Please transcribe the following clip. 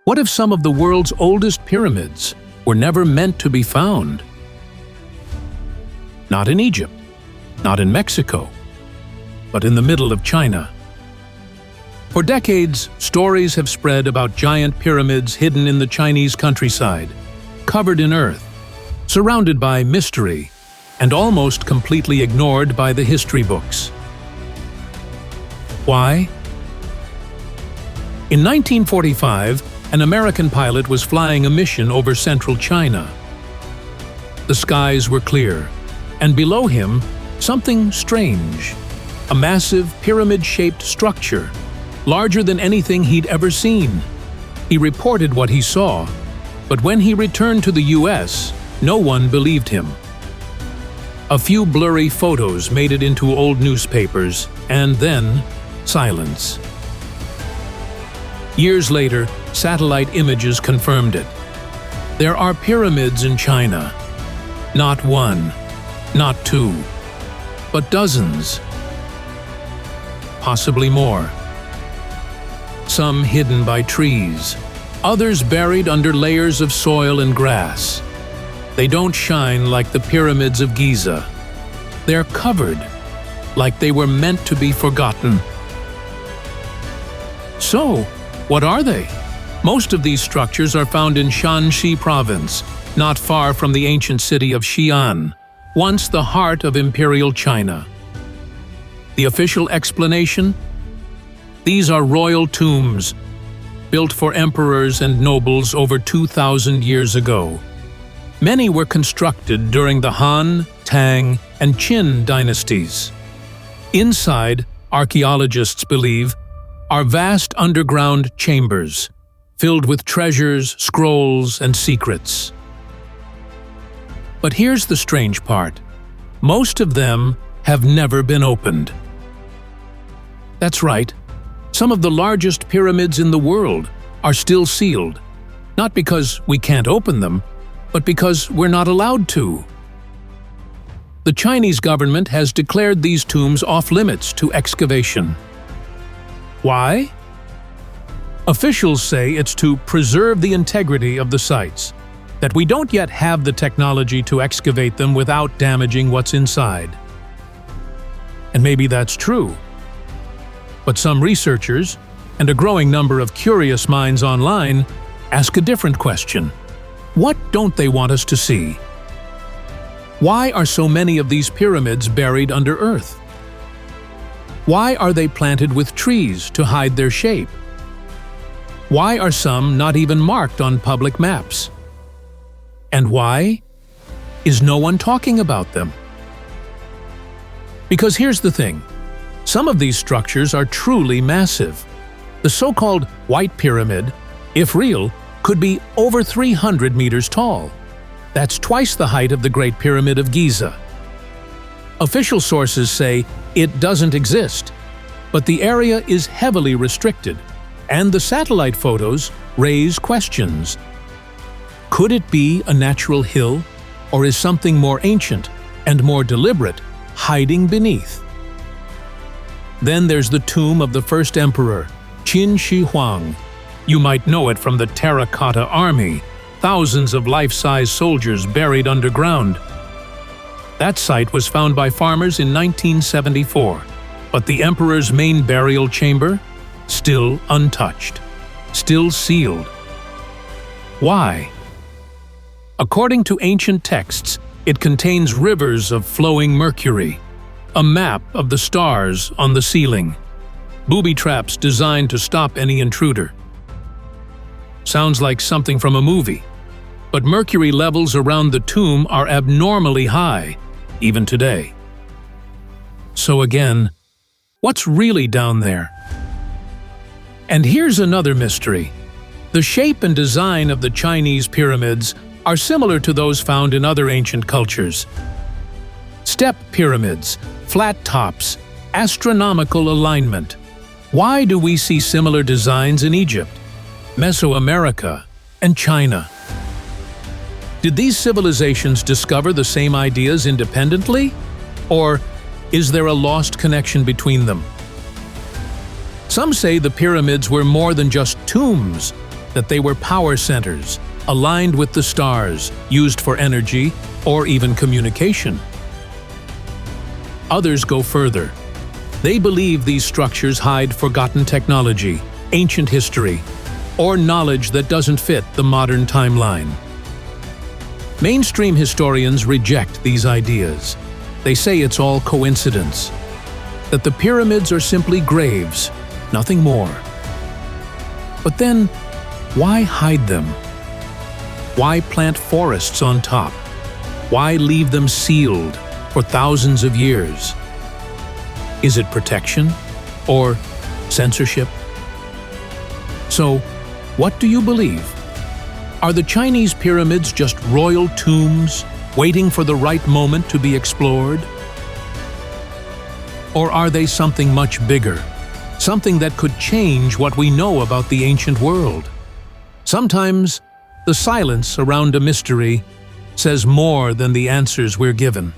What if some of the world's oldest pyramids were never meant to be found? Not in Egypt, not in Mexico, but in the middle of China. For decades, stories have spread about giant pyramids hidden in the Chinese countryside, covered in earth, surrounded by mystery, and almost completely ignored by the history books. Why? In 1945, an American pilot was flying a mission over central China. The skies were clear, and below him, something strange. A massive pyramid-shaped structure, larger than anything he'd ever seen. He reported what he saw, but when he returned to the US, no one believed him. A few blurry photos made it into old newspapers, and then silence. Years later, satellite images confirmed it. There are pyramids in China. Not one, not two, but dozens. Possibly more. Some hidden by trees, others buried under layers of soil and grass. They don't shine like the pyramids of Giza. They're covered, like they were meant to be forgotten. So, what are they? Most of these structures are found in Shanxi province, not far from the ancient city of Xi'an, once the heart of imperial China. The official explanation? These are royal tombs, built for emperors and nobles over 2,000 years ago. Many were constructed during the Han, Tang, and Qin dynasties. Inside, archaeologists believe, are vast underground chambers, filled with treasures, scrolls, and secrets. But here's the strange part. Most of them have never been opened. That's right. Some of the largest pyramids in the world are still sealed, not because we can't open them, but because we're not allowed to. The Chinese government has declared these tombs off-limits to excavation. Why? Officials say it's to preserve the integrity of the sites, that we don't yet have the technology to excavate them without damaging what's inside. And maybe that's true. But some researchers, and a growing number of curious minds online, ask a different question. What don't they want us to see? Why are so many of these pyramids buried under earth? Why are they planted with trees to hide their shape? Why are some not even marked on public maps? And why is no one talking about them? Because here's the thing. Some of these structures are truly massive. The so-called White Pyramid, if real, could be over 300 meters tall. That's twice the height of the Great Pyramid of Giza. Official sources say it doesn't exist, but the area is heavily restricted, and the satellite photos raise questions. Could it be a natural hill, or is something more ancient and more deliberate hiding beneath? Then there's the tomb of the first emperor, Qin Shi Huang. You might know it from the Terracotta Army, thousands of life-size soldiers buried underground. That site was found by farmers in 1974, but the emperor's main burial chamber? Still untouched, still sealed. Why? According to ancient texts, it contains rivers of flowing mercury, a map of the stars on the ceiling, booby traps designed to stop any intruder. Sounds like something from a movie, but mercury levels around the tomb are abnormally high, even today. So again, what's really down there? And here's another mystery. The shape and design of the Chinese pyramids are similar to those found in other ancient cultures. Step pyramids, flat tops, astronomical alignment. Why do we see similar designs in Egypt, Mesoamerica, and China? Did these civilizations discover the same ideas independently? Or is there a lost connection between them? Some say the pyramids were more than just tombs. that they were power centers, aligned with the stars, used for energy or even communication. Others go further. They believe these structures hide forgotten technology, ancient history, or knowledge that doesn't fit the modern timeline. Mainstream historians reject these ideas. They say it's all coincidence, that the pyramids are simply graves, nothing more. But then, why hide them? Why plant forests on top? Why leave them sealed for thousands of years? Is it protection or censorship? So, what do you believe? Are the Chinese pyramids just royal tombs waiting for the right moment to be explored? Or are they something much bigger? Something that could change what we know about the ancient world? Sometimes, the silence around a mystery says more than the answers we're given.